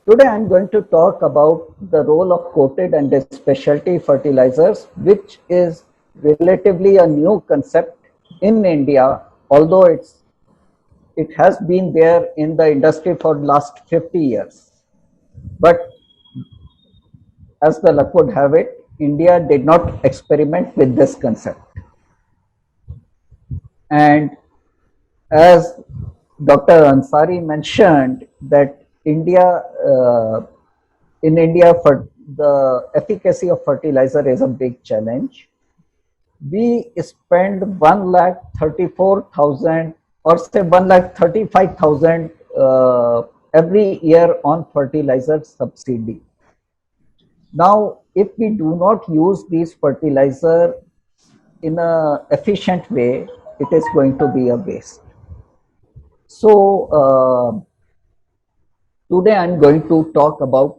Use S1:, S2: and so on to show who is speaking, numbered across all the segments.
S1: Today I'm going to talk about the role of coated and specialty fertilizers, which is relatively a new concept in India, although it has been there in the industry for last 50 years. But as the luck would have it, India did not experiment with this concept. And as Dr. Ansari mentioned that in India, for the efficacy of fertilizer is a big challenge. We spend 1,34,000 or say 1,35,000 every year on fertilizer subsidy. Now, if we do not use these fertilizer in a efficient way, it is going to be a waste. So today I'm going to talk about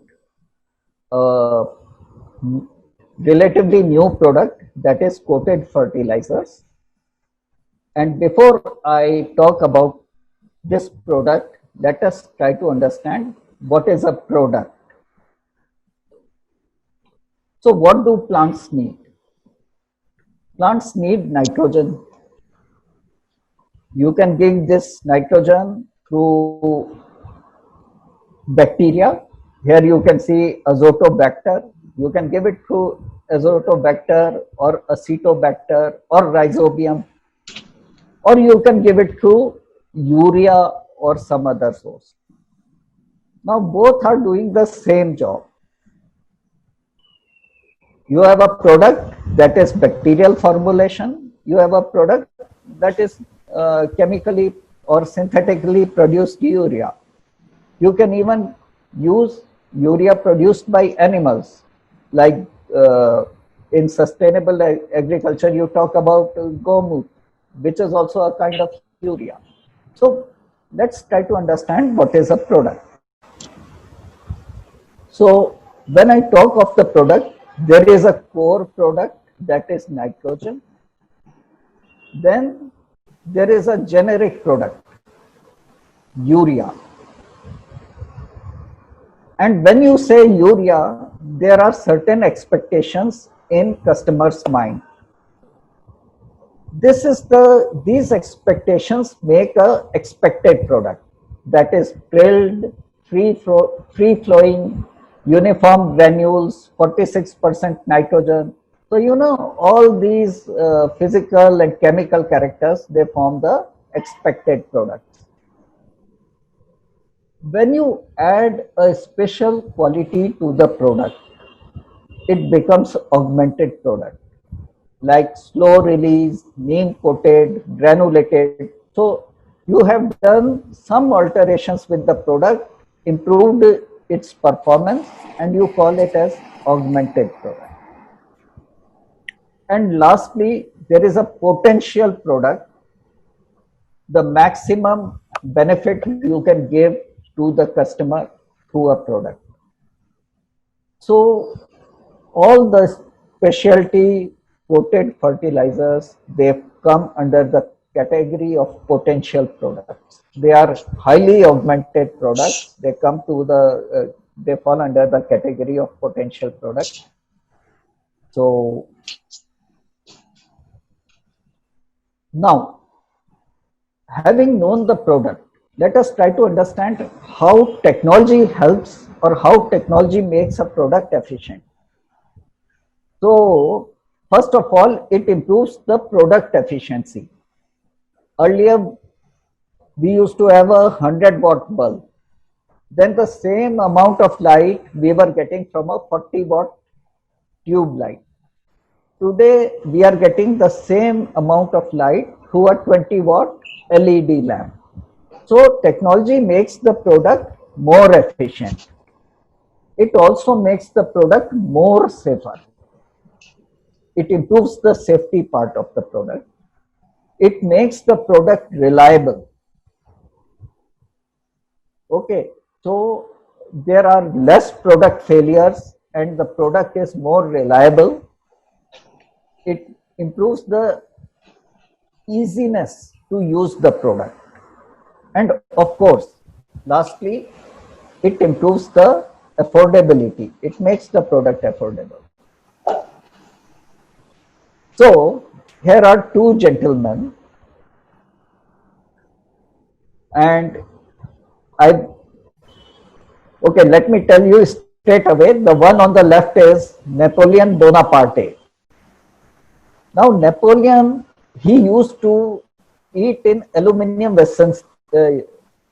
S1: a relatively new product, that is coated fertilizers. And before I talk about this product, let us try to understand what is a product. So what do plants need? Plants need nitrogen. You can give this nitrogen through bacteria. Here you can see Azotobacter. You can give it through Azotobacter or Acetobacter or Rhizobium, or you can give it through urea or some other source. Now both are doing the same job. You have a product that is bacterial formulation, you have a product that is chemically or synthetically produced urea. You can even use urea produced by animals, like in sustainable agriculture you talk about gomut, which is also a kind of urea. So let's try to understand what is a product. So when I talk of the product, there is a core product, that is nitrogen. Then there is a generic product, urea. And when you say urea, there are certain expectations in customers' mind. These expectations make a expected product, that is drilled, free flowing, uniform granules, 46% nitrogen. So you know all these physical and chemical characters, they form the expected products. When you add a special quality to the product, it becomes augmented product, like slow release, neem coated, granulated. So you have done some alterations with the product, improved its performance, and you call it as augmented product. And lastly, there is a potential product, the maximum benefit you can give to the customer through a product. So all the specialty coated fertilizers, they come under the category of potential products. They are highly augmented products. They come to they fall under the category of potential products. So now, having known the product, let us try to understand how technology helps or how technology makes a product efficient. So first of all, it improves the product efficiency. Earlier, we used to have a 100-watt bulb. Then the same amount of light we were getting from a 40-watt tube light. Today, we are getting the same amount of light through a 20-watt LED lamp. So technology makes the product more efficient. It also makes the product more safer. It improves the safety part of the product. It makes the product reliable. Okay, so there are less product failures and the product is more reliable. It improves the easiness to use the product. And of course, lastly, it improves the affordability. It makes the product affordable. So here are two gentlemen, and I, okay, let me tell you straight away. The one on the left is Napoleon Bonaparte. Now Napoleon, he used to eat in aluminium vessels,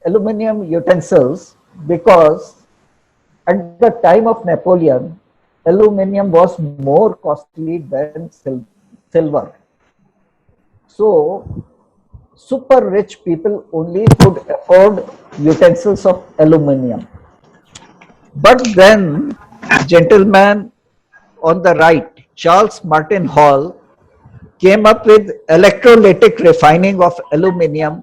S1: aluminium utensils, because at the time of Napoleon, aluminium was more costly than silver. So super rich people only could afford utensils of aluminium. But then, gentleman on the right, Charles Martin Hall, came up with electrolytic refining of aluminium,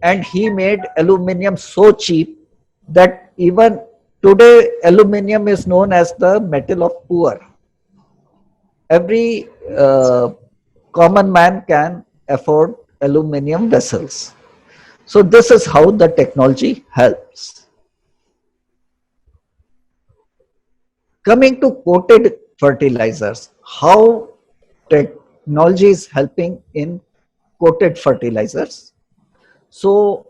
S1: and he made aluminium so cheap that even today aluminium is known as the metal of poor. Every common man can afford aluminium vessels. So this is how the technology helps. Coming to coated fertilizers, how technology is helping in coated fertilizers. So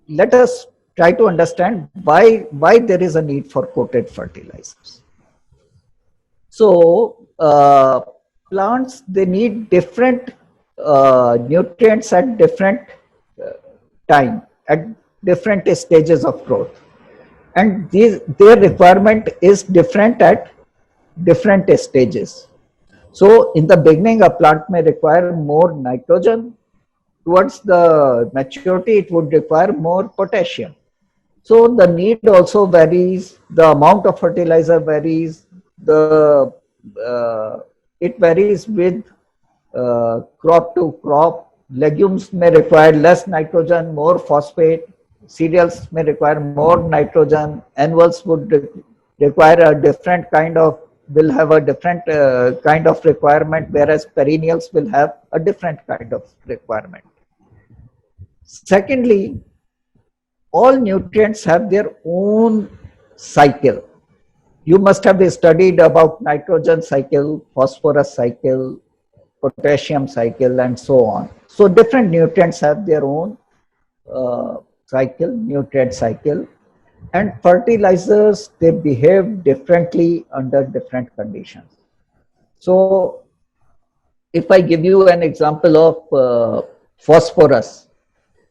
S1: let us try to understand why there is a need for coated fertilizers. So plants, they need different nutrients at different uh, time, at different stages of growth, and their requirement is different at different stages. So in the beginning, a plant may require more nitrogen. Towards the maturity, it would require more potassium. So the need also varies, the amount of fertilizer varies, the it varies with crop to crop. Legumes may require less nitrogen, more phosphate. Cereals may require more nitrogen. Annuals would require a different kind of, will have a different kind of requirement, whereas perennials will have a different kind of requirement. Secondly, all nutrients have their own cycle. You must have studied about nitrogen cycle, phosphorus cycle, potassium cycle, and so on. So different nutrients have their own cycle, nutrient cycle, and fertilizers, they behave differently under different conditions. So if I give you an example of phosphorus,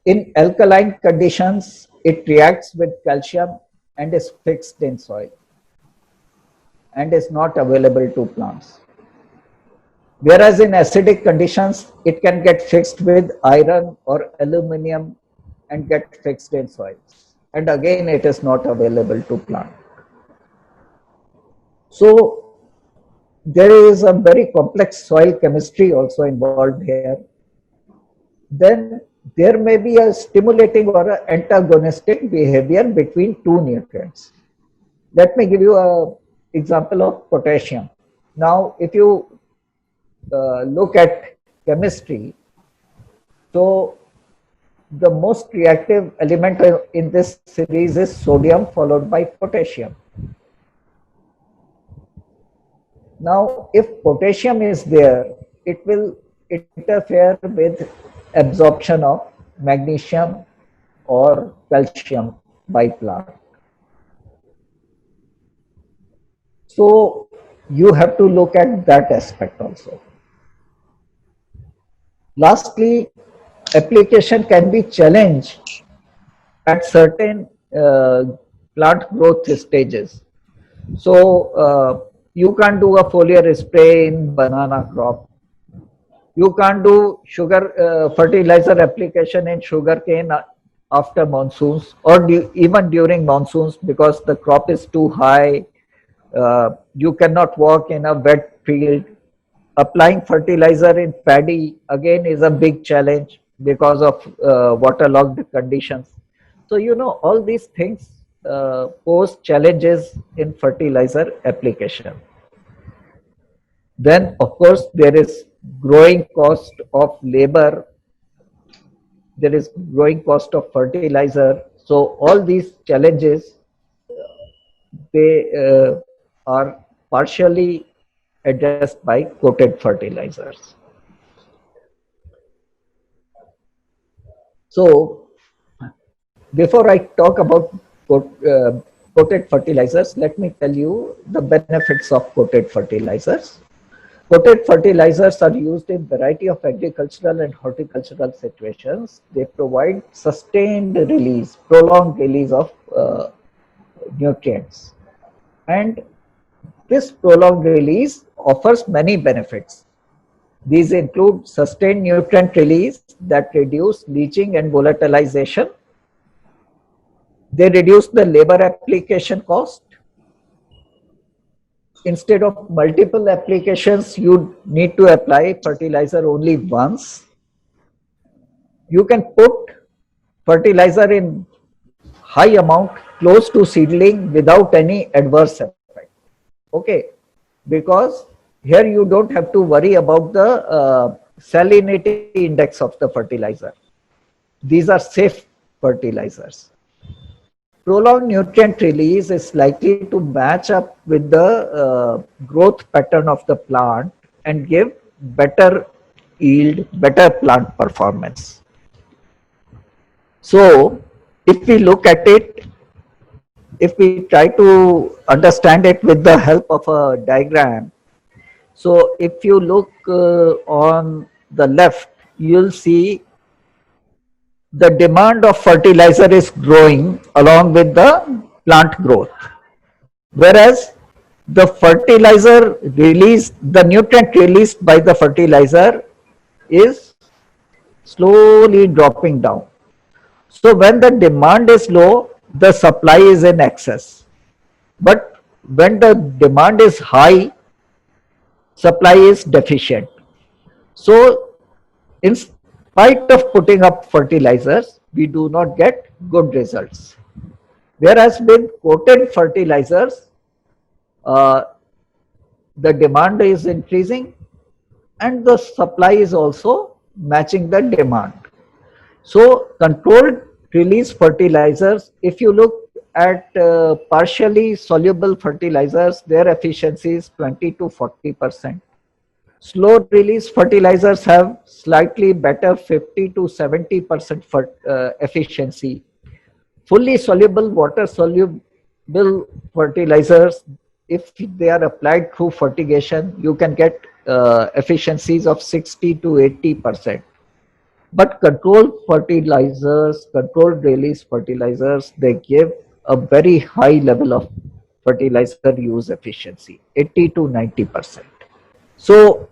S1: in alkaline conditions, it reacts with calcium and is fixed in soil and is not available to plants. Whereas in acidic conditions, it can get fixed with iron or aluminum and get fixed in soil. And again, it is not available to plant. So there is a very complex soil chemistry also involved here. Then there may be a stimulating or an antagonistic behavior between two nutrients. Let me give you an example of potassium. Now, if you look at chemistry, so the most reactive element in this series is sodium followed by potassium. Now, if potassium is there, it will interfere with absorption of magnesium or calcium by plant. So you have to look at that aspect also. Lastly, application can be challenged at certain plant growth stages. So you can't do a foliar spray in banana crop. You can't do sugar fertilizer application in sugarcane after monsoons or even during monsoons, because the crop is too high. You cannot walk in a wet field. Applying fertilizer in paddy again is a big challenge because of waterlogged conditions. So, you know, all these things pose challenges in fertilizer application. Then, of course, there is growing cost of labor, there is growing cost of fertilizer. So all these challenges they are partially addressed by coated fertilizers. So, before I talk about coated fertilizers, let me tell you the benefits of coated fertilizers. Coated fertilizers are used in variety of agricultural and horticultural situations. They provide sustained release, prolonged release of nutrients. And this prolonged release offers many benefits. These include sustained nutrient release that reduce leaching and volatilization. They reduce the labor application cost. Instead of multiple applications, you need to apply fertilizer only once. You can put fertilizer in high amount close to seedling without any adverse effect. Okay, because here you don't have to worry about the salinity index of the fertilizer. These are safe fertilizers. Prolonged nutrient release is likely to match up with the growth pattern of the plant and give better yield, better plant performance. So, if we look at it, if we try to understand it with the help of a diagram, so if you look on the left, you'll see the demand of fertilizer is growing along with the plant growth. Whereas the fertilizer release, the nutrient released by the fertilizer is slowly dropping down. So when the demand is low, the supply is in excess. But when the demand is high, supply is deficient. So in spite of putting up fertilizers, we do not get good results. Whereas with coated fertilizers, the demand is increasing and the supply is also matching the demand. So controlled release fertilizers, if you look at partially soluble fertilizers, their efficiency is 20 to 40%. Slow release fertilizers have slightly better 50 to 70% efficiency. Fully soluble, water soluble fertilizers, if they are applied through fertigation, you can get efficiencies of 60 to 80%. But controlled fertilizers, controlled release fertilizers, they give a very high level of fertilizer use efficiency, 80 to 90%. So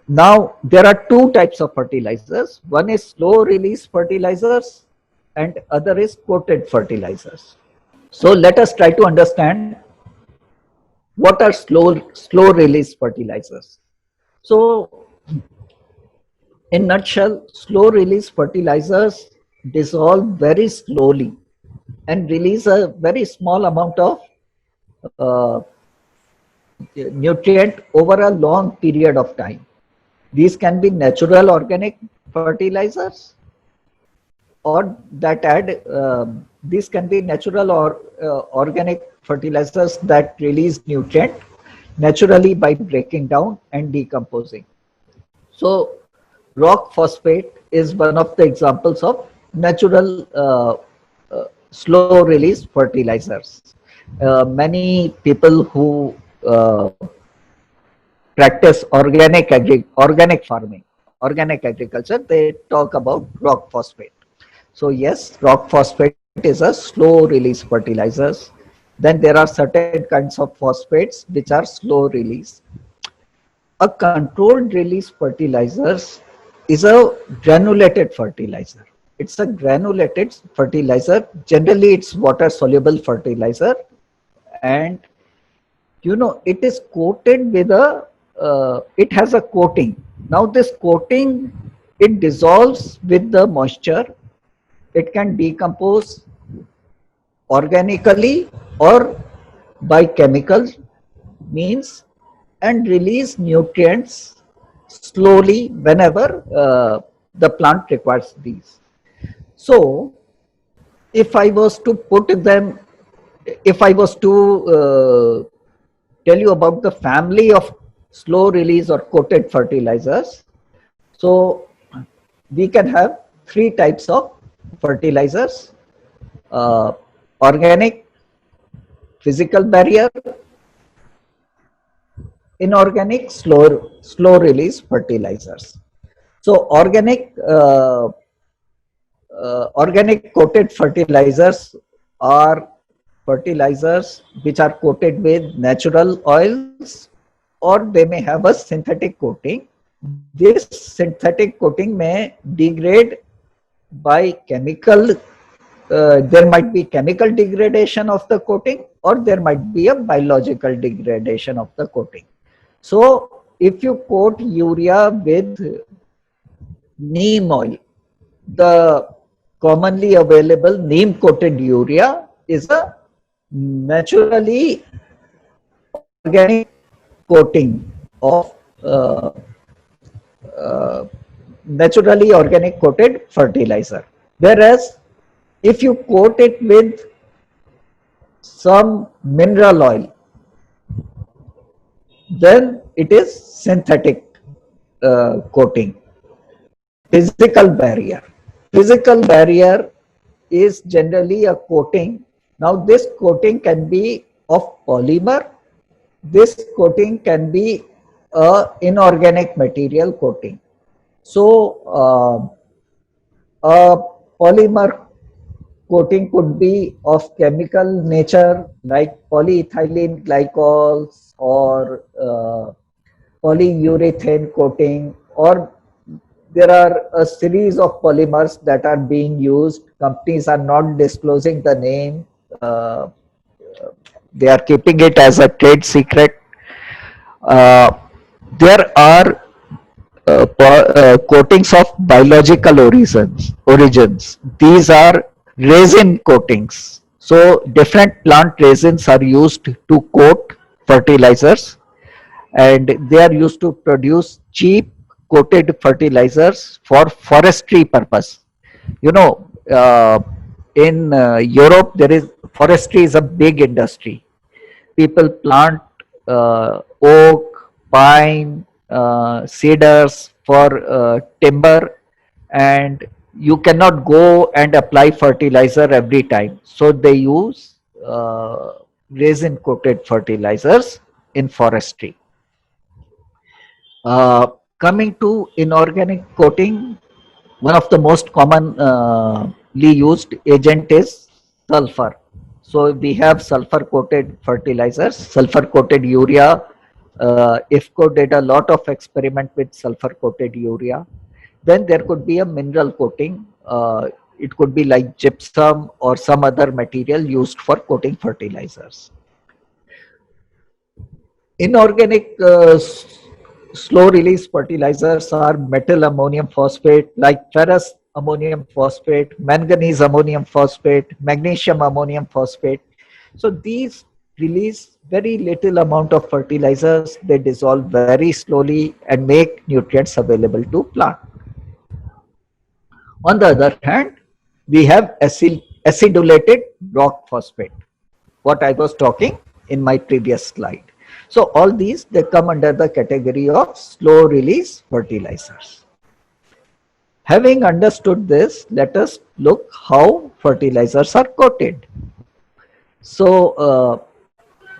S1: now there are two types of fertilizers. One is slow release fertilizers and other is coated fertilizers. So let us try to understand what are slow release fertilizers. So in nutshell, slow release fertilizers dissolve very slowly and release a very small amount of uh, nutrient over a long period of time. These can be natural organic fertilizers or that add, these can be natural or organic fertilizers that release nutrient naturally by breaking down and decomposing. So rock phosphate is one of the examples of natural slow release fertilizers. Many people who practice organic farming, organic agriculture, they talk about rock phosphate. So yes, rock phosphate is a slow release fertilizers. Then there are certain kinds of phosphates which are slow release. A controlled release fertilizers is a granulated fertilizer. It's a granulated fertilizer. Generally, it's water soluble fertilizer, and you know it is coated with a. It has a coating. Now this coating, it dissolves with the moisture. It can decompose organically or by chemical means and release nutrients slowly whenever the plant requires these. So if I was to put them if I was to tell you about the family of slow release or coated fertilizers, so we can have three types of fertilizers: uh, organic, physical barrier, inorganic, slow release fertilizers. So organic coated fertilizers are fertilizers which are coated with natural oils, or they may have a synthetic coating. This synthetic coating may degrade by chemical. There might be chemical degradation of the coating, or there might be a biological degradation of the coating. So if you coat urea with neem oil, the commonly available neem coated urea is a naturally organic coating of uh, uh, naturally organic coated fertilizer. Whereas if you coat it with some mineral oil, then it is synthetic coating. Physical barrier. Physical barrier is generally a coating. Now this coating can be of polymer. This coating can be a inorganic material coating. So a polymer coating could be of chemical nature like polyethylene glycols or polyurethane coating, or there are a series of polymers that are being used. Companies are not disclosing the name. They are keeping it as a trade secret. Uh, there are coatings of biological origins. These are resin coatings. So different plant resins are used to coat fertilizers, and they are used to produce cheap coated fertilizers for forestry purpose. You know, in Europe, there is forestry is a big industry. People plant oak, pine, cedars for timber, and you cannot go and apply fertilizer every time. So they use resin coated fertilizers in forestry. Coming to inorganic coating, one of the most commonly used agent is sulfur. So we have sulfur coated fertilizers, sulfur coated urea. IFCO did a lot of experiment with sulfur coated urea. Then there could be a mineral coating. It could be like gypsum or some other material used for coating fertilizers. Inorganic slow release fertilizers are metal ammonium phosphate like ferrous ammonium phosphate, manganese ammonium phosphate, magnesium ammonium phosphate. So these release very little amount of fertilizers. They dissolve very slowly and make nutrients available to plant. On the other hand, we have acidulated rock phosphate, what I was talking in my previous slide. So all these, they come under the category of slow release fertilizers. Having understood this, let us look how fertilizers are coated. So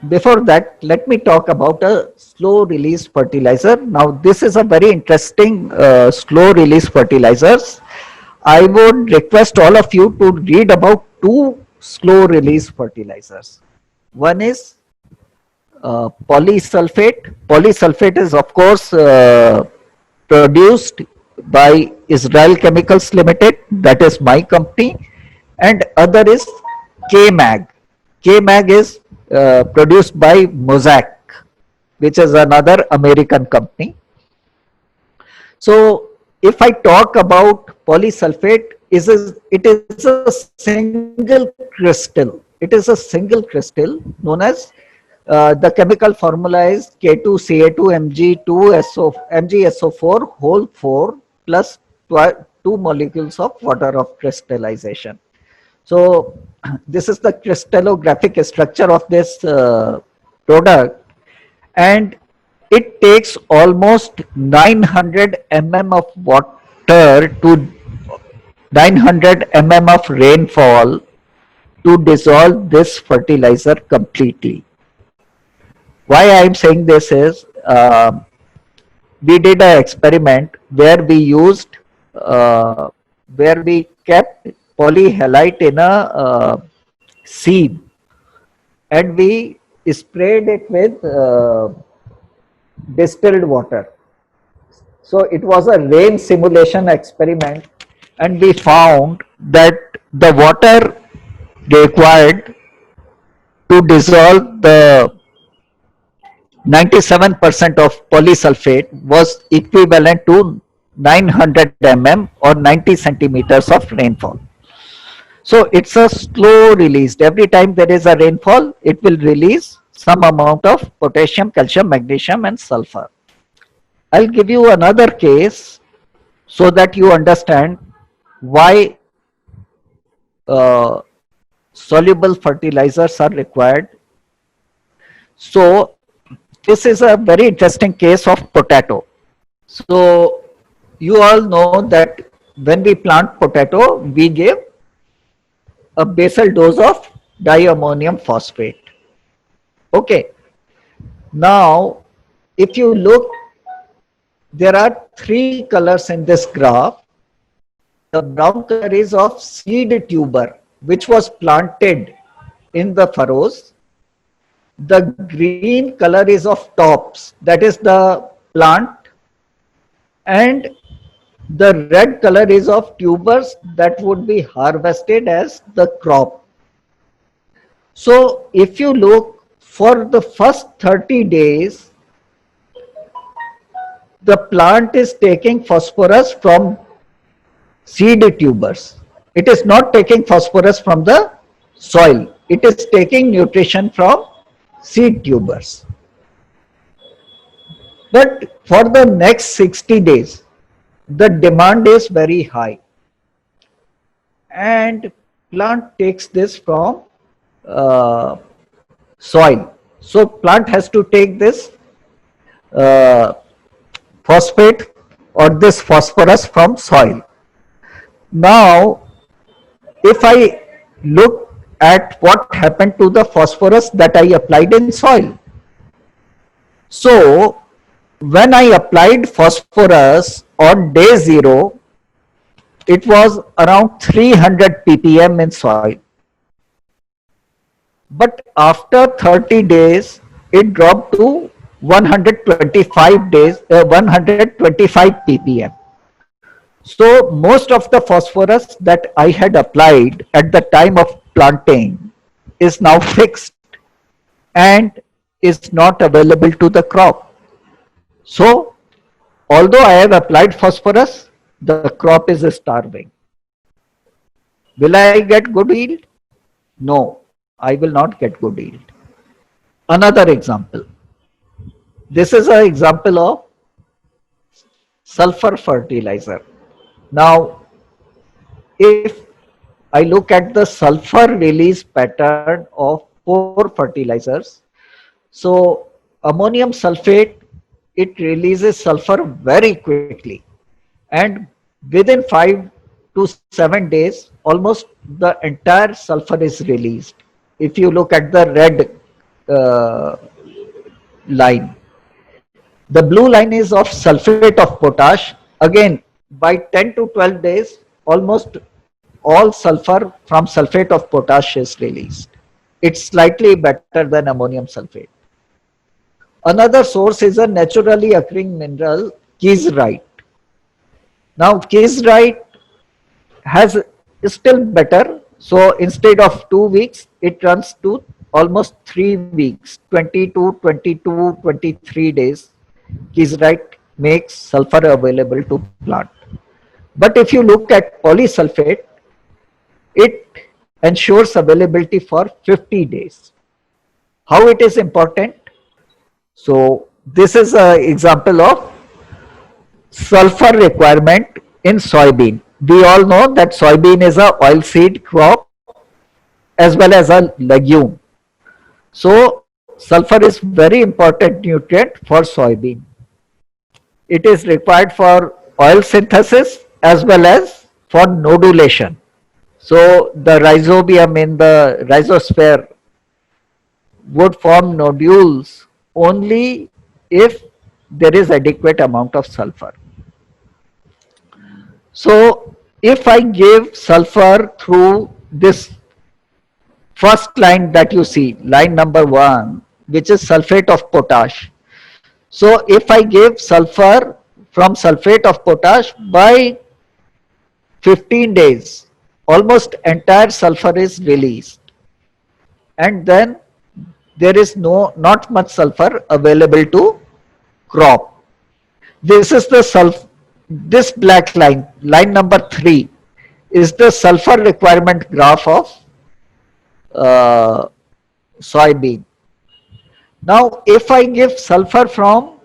S1: before that, let me talk about a slow release fertilizer. Now this is a very interesting slow release fertilizers. I would request all of you to read about two slow release fertilizers. One is polysulfate. Polysulfate is of course produced by Israel Chemicals Limited, that is my company, and other is KMAG. KMAG is produced by Mosaic, which is another American company. So if I talk about polysulfate, it is a single crystal. It is a single crystal known as the chemical formula is K2Ca2Mg2SO4 whole 4 plus 2 molecules of water of crystallization. So this is the crystallographic structure of this product, and it takes almost 900 mm of water to 900 mm of rainfall to dissolve this fertilizer completely. Why I am saying this is, we did an experiment where we used, where we kept polyhalite in a seed, and we sprayed it with distilled water. So it was a rain simulation experiment, and we found that the water required to dissolve the 97% of polysulfate was equivalent to 900 mm or 90 centimeters of rainfall. So it's a slow release. Every time there is a rainfall, it will release some amount of potassium, calcium, magnesium, and sulfur. I'll give you another case so that you understand why soluble fertilizers are required. So this is a very interesting case of potato. So you all know that when we plant potato, we give a basal dose of diammonium phosphate. Okay. Now, if you look, there are three colors in this graph. The brown color is of seed tuber, which was planted in the furrows. The green color is of tops, that is the plant, and the red color is of tubers that would be harvested as the crop. So if you look, for the first 30 days, the plant is taking phosphorus from seed tubers. It is not taking phosphorus from the soil. It is taking nutrition from seed tubers. But for the next 60 days, the demand is very high, and plant takes this from soil. So plant has to take this phosphate or this phosphorus from soil. Now, if I look at what happened to the phosphorus that I applied in soil. So when I applied phosphorus on day 0, it was around 300 ppm in soil. But after 30 days, it dropped to 125 ppm. So most of the phosphorus that I had applied at the time of planting is now fixed and is not available to the crop. So although I have applied phosphorus, the crop is starving. Will I get good yield? No, I will not get good yield. Another example. This is an example of sulfur fertilizer. Now, if I look at the sulfur release pattern of 4 fertilizers, so ammonium sulfate, it releases sulfur very quickly, and within 5 to 7 days, almost the entire sulfur is released. If you look at the red line, the blue line is of sulfate of potash. Again, by 10 to 12 days, almost all sulfur from sulfate of potash is released. It's slightly better than ammonium sulfate. Another source is a naturally occurring mineral, kieserite. Now, kieserite has still better. So instead of 2 weeks, it runs to almost 3 weeks, 22, 22, 23 days. Kieserite makes sulfur available to plant. But if you look at polysulfate, it ensures availability for 50 days. How it is important? So this is an example of sulfur requirement in soybean. We all know that soybean is a oilseed crop, as well as a legume. So sulfur is very important nutrient for soybean. It is required for oil synthesis as well as for nodulation. So the rhizobium in the rhizosphere would form nodules only if there is adequate amount of sulfur. So if I give sulfur through this first line that you see, line number 1, which is sulfate of potash. So if I give sulfur from sulfate of potash by 15 days, almost entire sulfur is released, and then there is not much sulfur available to crop. This is the this black line, line number 3, is the sulfur requirement graph of uh, soybean. Now, if I give sulfur from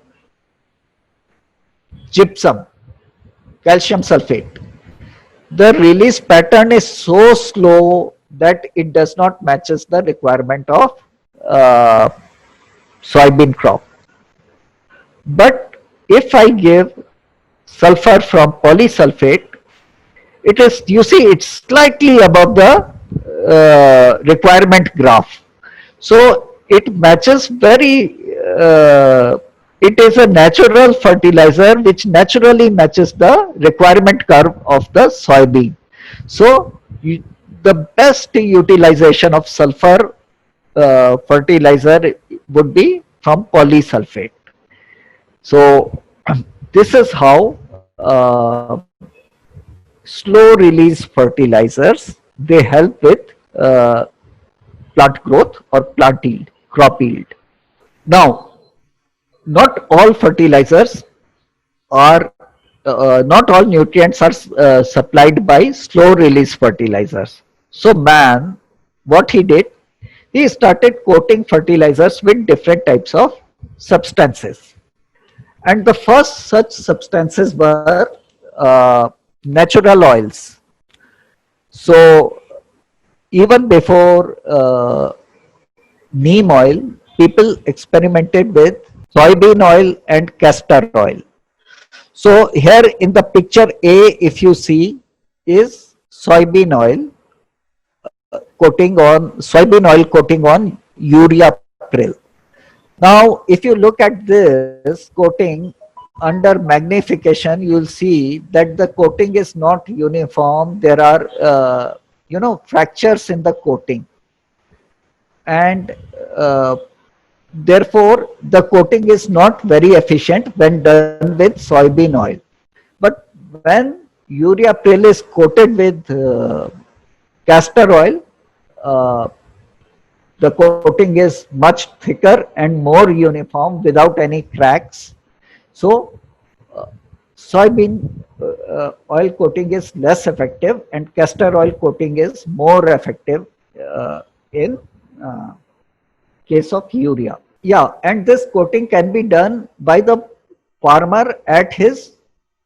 S1: gypsum, calcium sulfate, the release pattern is so slow that it does not matches the requirement of uh, soybean crop. But if I give sulfur from polysulfate, it is, you see, it's slightly above the requirement graph. So it matches very, it is a natural fertilizer which naturally matches the requirement curve of the soybean. So the best utilization of sulfur fertilizer would be from polysulfate. So this is how slow release fertilizers, they help with uh, plant growth or plant yield, crop yield. Now, not all fertilizers are, not all nutrients are supplied by slow release fertilizers. So man, what he did, he started coating fertilizers with different types of substances. And the first such substances were natural oils. So even before neem oil, people experimented with soybean oil and castor oil. So here in the picture A, if you see, is soybean oil coating on urea prill. Now, if you look at this coating under magnification, you will see that the coating is not uniform. There are, fractures in the coating. And therefore, the coating is not very efficient when done with soybean oil. But when urea prill is coated with castor oil, uh, the coating is much thicker and more uniform without any cracks. So uh, soybean oil coating is less effective and castor oil coating is more effective in uh, case of urea. Yeah, and this coating can be done by the farmer at his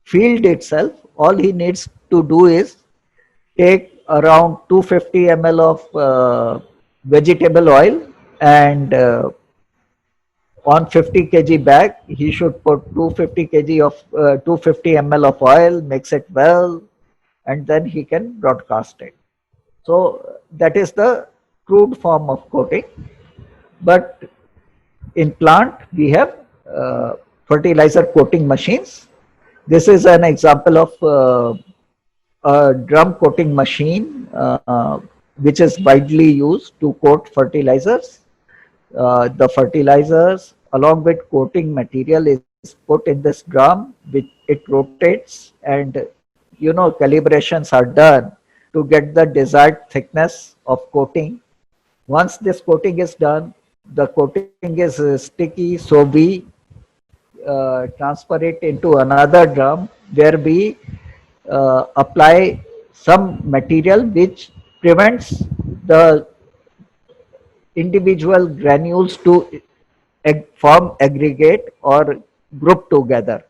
S1: field itself. All he needs to do is take around 250 ml of vegetable oil, and on 50 kg bag he should put 250 kg of 250 ml of oil, mix it well, and then he can broadcast it. So that is the crude form of coating. But in plant we have fertilizer coating machines. This is an example of a drum coating machine which is widely used to coat fertilizers. The fertilizers along with coating material is put in this drum, which it rotates, and calibrations are done to get the desired thickness of coating. Once this coating is done, the coating is sticky, so we transfer it into another drum where we apply some material which prevents the individual granules to form aggregate or group together.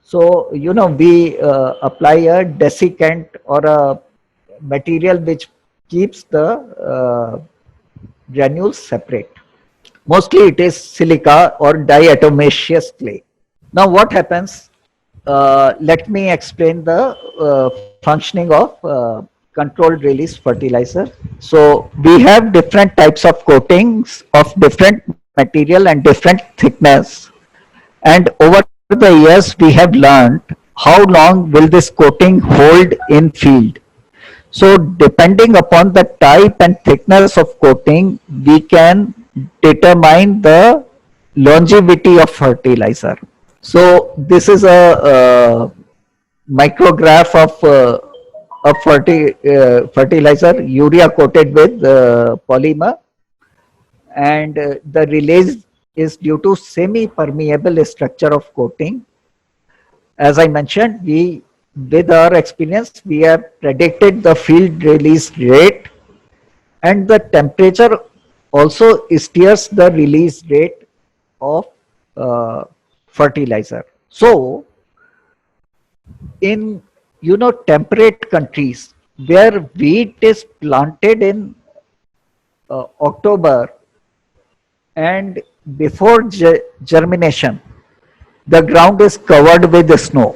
S1: So we apply a desiccant or a material which keeps the granules separate. Mostly it is silica or diatomaceous clay. Now what happens? Let me explain the functioning of controlled release fertilizer. So we have different types of coatings of different material and different thickness. And over the years we have learned how long will this coating hold in field. So depending upon the type and thickness of coating, we can determine the longevity of fertilizer. So this is a micrograph of a fertilizer urea coated with polymer, and the release is due to semi-permeable structure of coating. As I mentioned, we with our experience we have predicted the field release rate, and the temperature also steers the release rate of uh, fertilizer. So in temperate countries where wheat is planted in October, and before germination the ground is covered with snow.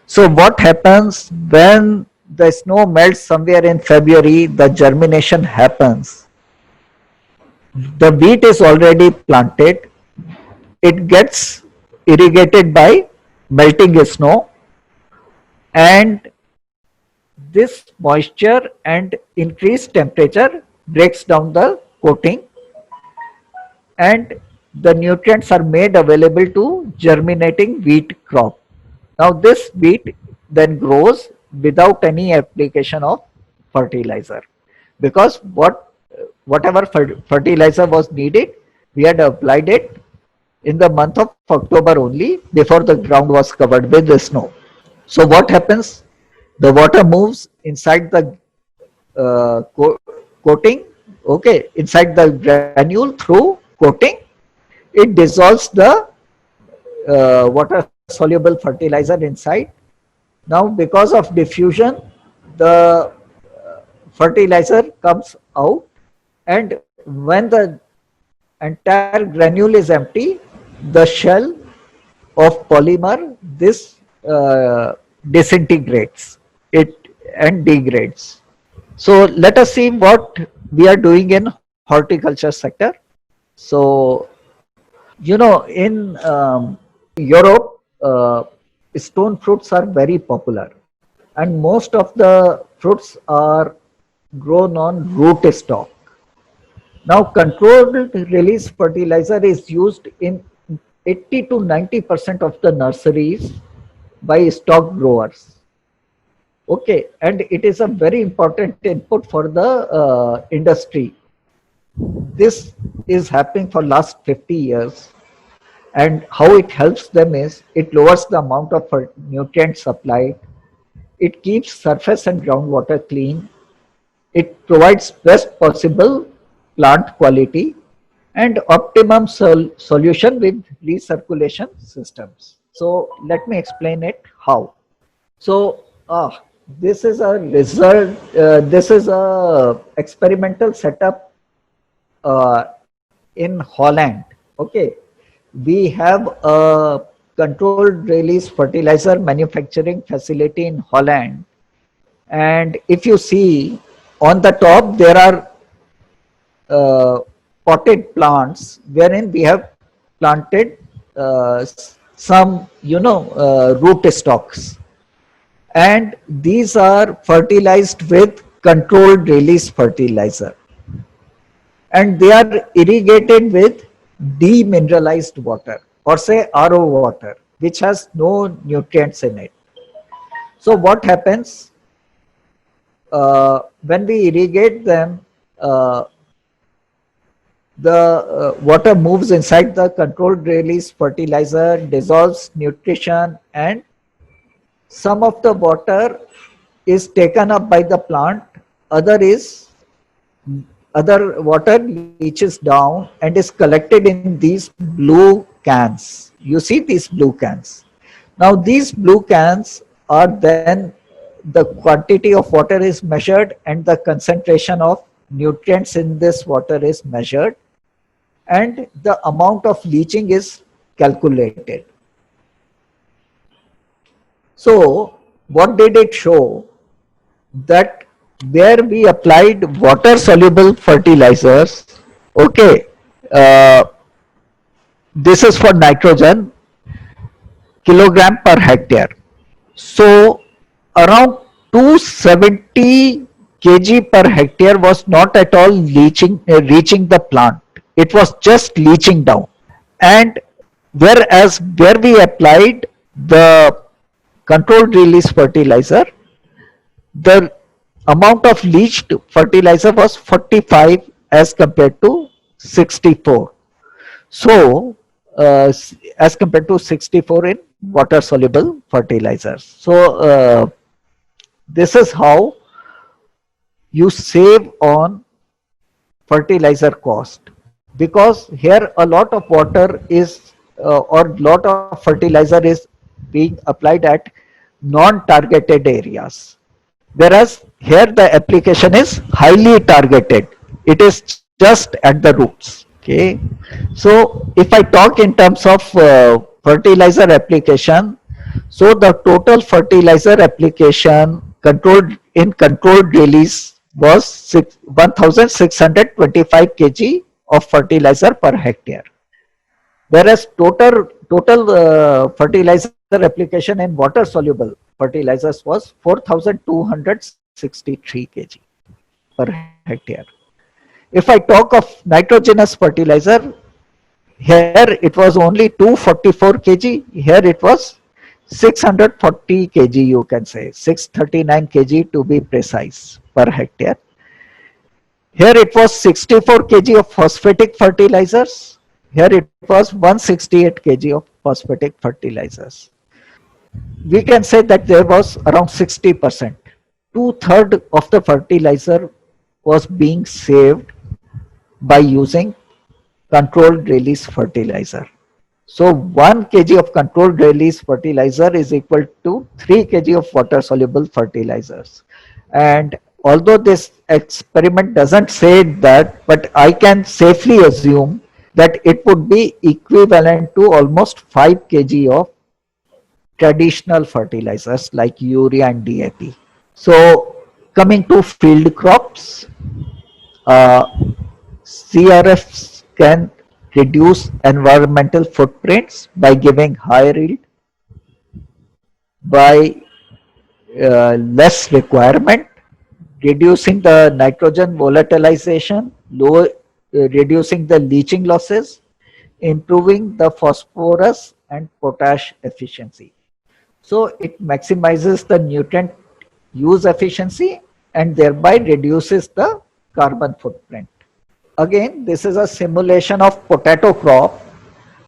S1: So what happens when the snow melts somewhere in February, the germination happens. The wheat is already planted, it gets irrigated by melting snow, and this moisture and increased temperature breaks down the coating, and the nutrients are made available to germinating wheat crop. Now this wheat then grows without any application of fertilizer, because whatever fertilizer was needed, we had applied it in the month of October only, before the ground was covered with the snow. So what happens? The water moves inside the coating, okay, inside the granule through coating. It dissolves the water soluble fertilizer inside. Now because of diffusion, the fertilizer comes out, and when the entire granule is empty, the shell of polymer, this disintegrates it and degrades. So let us see what we are doing in horticulture sector. So in Europe, stone fruits are very popular, and most of the fruits are grown on root stock. Now controlled release fertilizer is used in 80 to 90% of the nurseries by stock growers. Okay, and it is a very important input for the industry. This is happening for last 50 years, and how it helps them is it lowers the amount of nutrient supplied, it keeps surface and groundwater clean, it provides best possible plant quality and optimum solution with recirculation systems. So let me explain it how. So this is a result, this is a experimental setup in Holland. Okay, we have a controlled release fertilizer manufacturing facility in Holland, and if you see on the top there are potted plants wherein we have planted some root stocks, and these are fertilized with controlled release fertilizer, and they are irrigated with demineralized water, or say RO water, which has no nutrients in it. So what happens when we irrigate them? The water moves inside the controlled release fertilizer, dissolves nutrition, and some of the water is taken up by the plant, other water leaches down and is collected in these blue cans. You see these blue cans. Now these blue cans are then the quantity of water is measured and the concentration of nutrients in this water is measured, and the amount of leaching is calculated. So what did it show? That where we applied water soluble fertilizers, okay, uh, this is for nitrogen, kilogram per hectare. So around 270 kg per hectare was not at all reaching the plant. It was just leaching down. And whereas where we applied the controlled release fertilizer, the amount of leached fertilizer was 45 as compared to 64. So, as compared to 64 in water soluble fertilizers. So, this is how you save on fertilizer cost, because here a lot of water is or lot of fertilizer is being applied at non-targeted areas, whereas here the application is highly targeted. It is just at the roots. Okay, so if I talk in terms of fertilizer application, so the total fertilizer application controlled release was 1625 kg of fertilizer per hectare, whereas total fertilizer application in water soluble fertilizers was 4263 kg per hectare. If I talk of nitrogenous fertilizer, here it was only 244 kg, here it was 640 kg, you can say 639 kg to be precise, per hectare. Here it was 64 kg of phosphatic fertilizers. Here it was 168 kg of phosphatic fertilizers. We can say that there was around 60%. Two-thirds of the fertilizer was being saved by using controlled release fertilizer. So 1 kg of controlled release fertilizer is equal to 3 kg of water soluble fertilizers. And although this experiment doesn't say that, but I can safely assume that it would be equivalent to almost 5 kg of traditional fertilizers like urea and DAP. So coming to field crops, uh, CRFs can reduce environmental footprints by giving higher yield, by less requirement, reducing the nitrogen volatilization, reducing the leaching losses, improving the phosphorus and potash efficiency. So it maximizes the nutrient use efficiency and thereby reduces the carbon footprint. Again, this is a simulation of potato crop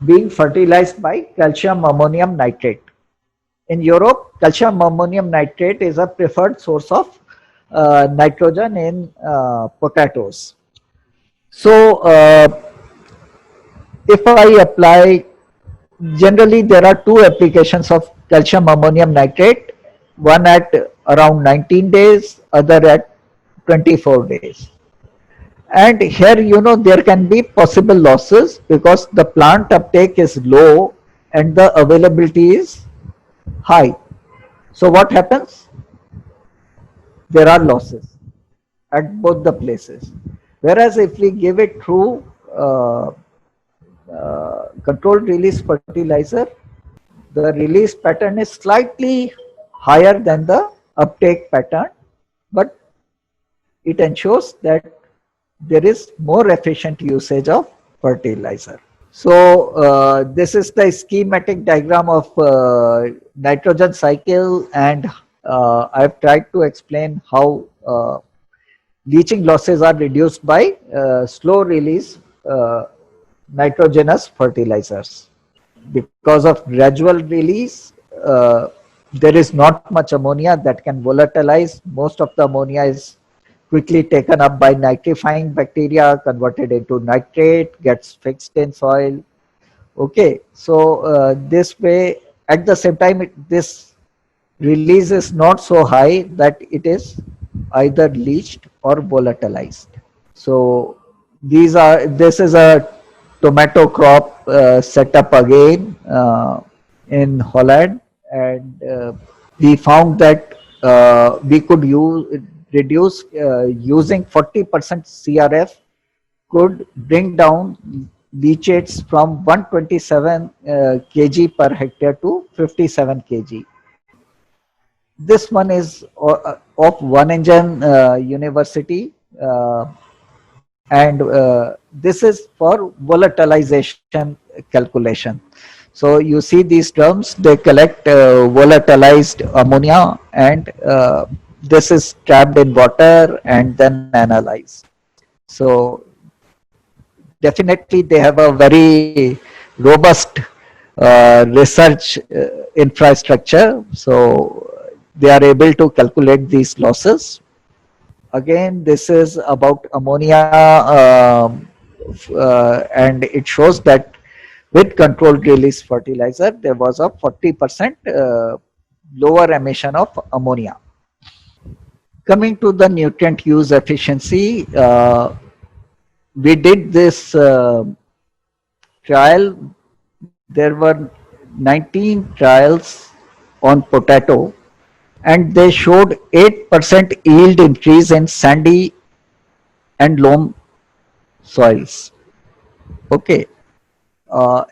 S1: being fertilized by calcium ammonium nitrate. In Europe, calcium ammonium nitrate is a preferred source of nitrogen in potatoes. So, if I apply, generally there are two applications of calcium ammonium nitrate, one at around 19 days, other at 24 days. And here, there can be possible losses because the plant uptake is low and the availability is high. So what happens? There are losses at both the places. Whereas if we give it through controlled release fertilizer, the release pattern is slightly higher than the uptake pattern, but it ensures that there is more efficient usage of fertilizer. So this is the schematic diagram of nitrogen cycle, and I've tried to explain how leaching losses are reduced by slow release nitrogenous fertilizers. Because of gradual release, there is not much ammonia that can volatilize. Most of the ammonia is quickly taken up by nitrifying bacteria, converted into nitrate, gets fixed in soil. Okay, so this way, at the same time, this release is not so high that it is either leached or volatilized. So this is a tomato crop set up again in Holland, and we found that we could reduce using 40% CRF could bring down leachates from 127 kg per hectare to 57 kg. This one is of one engine university, and this is for volatilization calculation. So you see these drums, they collect volatilized ammonia, and this is trapped in water and then analyzed. So definitely they have a very robust research infrastructure. So they are able to calculate these losses. Again, this is about ammonia, and it shows that with controlled release fertilizer, there was a 40% lower emission of ammonia. Coming to the nutrient use efficiency, we did this trial. There were 19 trials on potato, and they showed 8% yield increase in sandy and loam soils. Okay.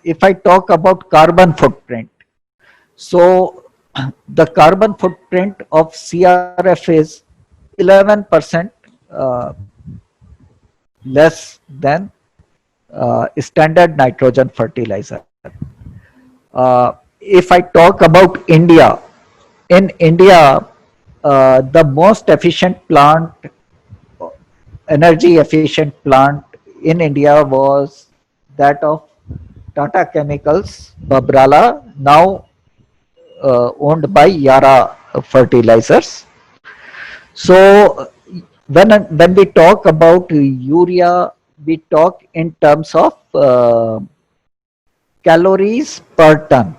S1: If I talk about carbon footprint, so the carbon footprint of CRF is 11% uh, less than standard nitrogen fertilizer. If I talk about India, in India, the most efficient plant, energy efficient plant in India was that of Tata Chemicals, Babrala, now owned by Yara Fertilizers. So when we talk about urea, we talk in terms of calories per ton.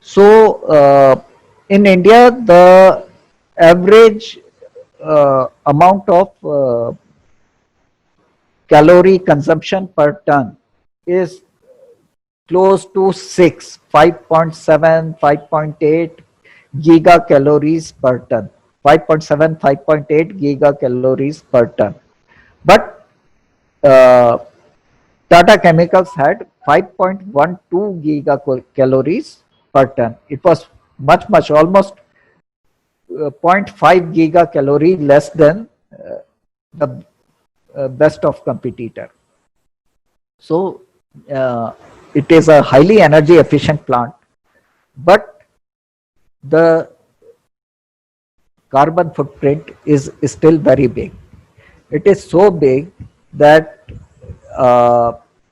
S1: So in India, the average amount of calorie consumption per ton is close to 6, 5.7, 5.8 gigacalories per ton. 5.7, 5.8 gigacalories per ton. But uh, Tata Chemicals had 5.12 gigacalories per ton. It was much, almost 0.5 gigacalorie less than the best of competitor. So it is a highly energy efficient plant, but the carbon footprint is still very big. It is so big that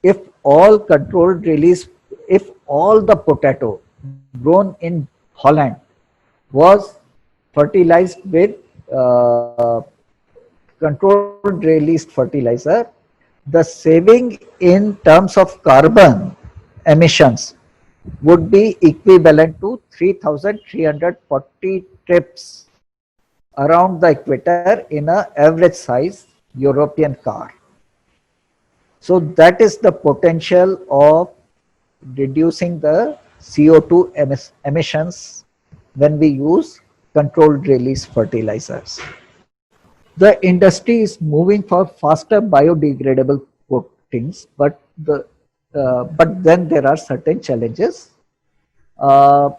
S1: if all controlled release, if all the potato grown in Holland was fertilized with controlled release fertilizer, the saving in terms of carbon emissions would be equivalent to 3,340 trips around the equator in an average size European car. So that is the potential of reducing the CO2 emissions when we use controlled release fertilizers. The industry is moving for faster biodegradable coatings, but then there are certain challenges. Uh,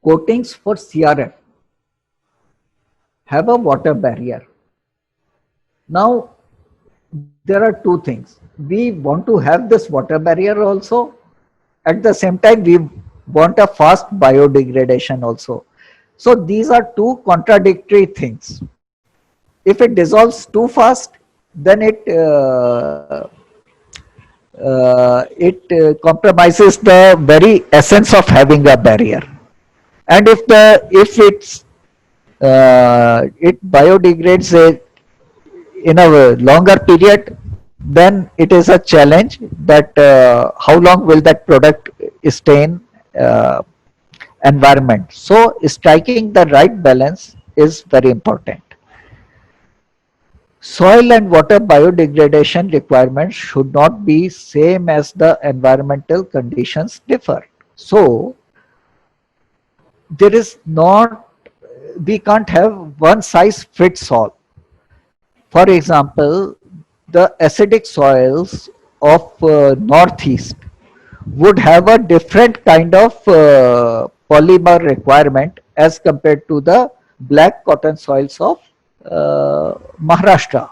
S1: Coatings for CRF have a water barrier. Now, there are two things. We want to have this water barrier also. At the same time, we want a fast biodegradation also. So these are two contradictory things. If it dissolves too fast, then it compromises the very essence of having a barrier. And if it biodegrades in a longer period, then it is a challenge that how long will that product stay environment. So striking the right balance is very important. Soil and water biodegradation requirements should not be same as the environmental conditions differ. So there is not, we can't have one size fits all. For example, the acidic soils of northeast would have a different kind of polymer requirement as compared to the black cotton soils of Maharashtra.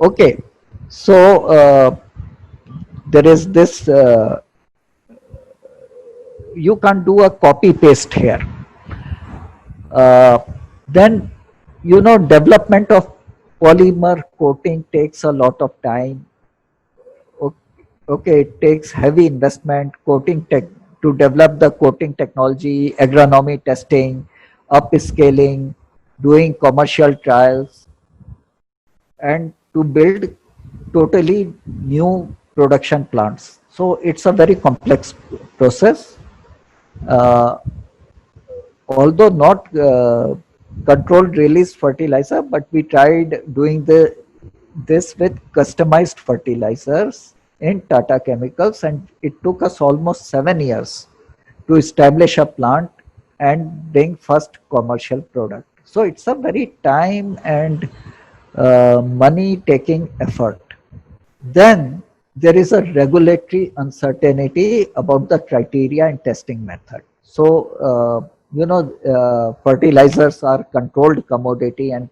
S1: Okay, so there is this, you can't do a copy paste here. Then, you know, development of polymer coating takes a lot of time. Okay, it takes heavy investment, coating tech to develop the coating technology, agronomy testing, upscaling, doing commercial trials, and to build totally new production plants. So it's a very complex process. Uh, Although not controlled release fertilizer, but we tried doing this with customized fertilizers in Tata Chemicals, and it took us almost 7 years to establish a plant and bring first commercial product. So it's a very time and money taking effort. Then there is a regulatory uncertainty about the criteria and testing method. So, fertilizers are controlled commodity and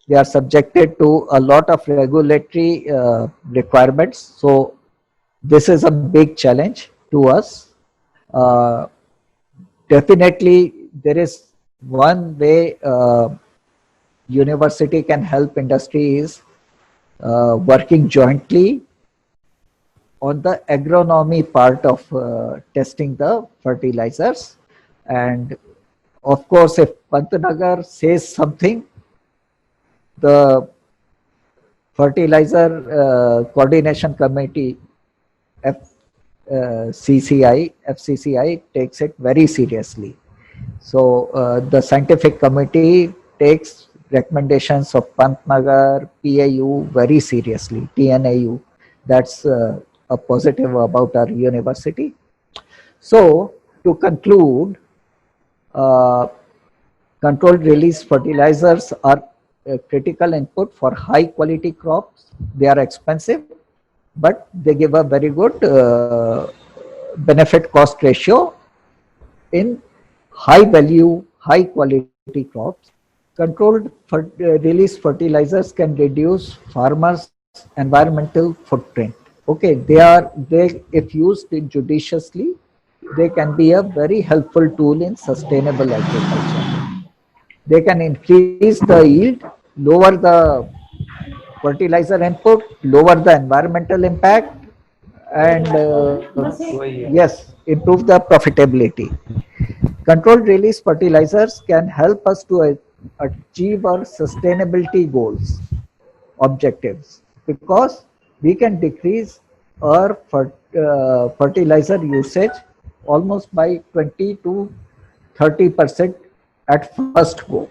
S1: they are subjected to a lot of regulatory requirements. So, this is a big challenge to us. Uh, Definitely, there is one way university can help industry is working jointly on the agronomy part of testing the fertilizers. And of course, if Pantnagar says something, the fertilizer coordination committee, FCCI takes it very seriously. So the scientific committee takes recommendations of Pantnagar, PAU very seriously, TNAU. That's a positive about our university. So to conclude, uh, controlled release fertilizers are a critical input for high quality crops. They are expensive, but they give a very good benefit cost ratio in high value, high quality crops. Controlled release fertilizers can reduce farmers' environmental footprint. Okay, they if used judiciously, they can be a very helpful tool in sustainable agriculture. They can increase the yield, lower the fertilizer input, lower the environmental impact, and yes, improve the profitability. Controlled release fertilizers can help us to achieve our sustainability goals, objectives, because we can decrease our fertilizer usage almost by 20 to 30% at first go.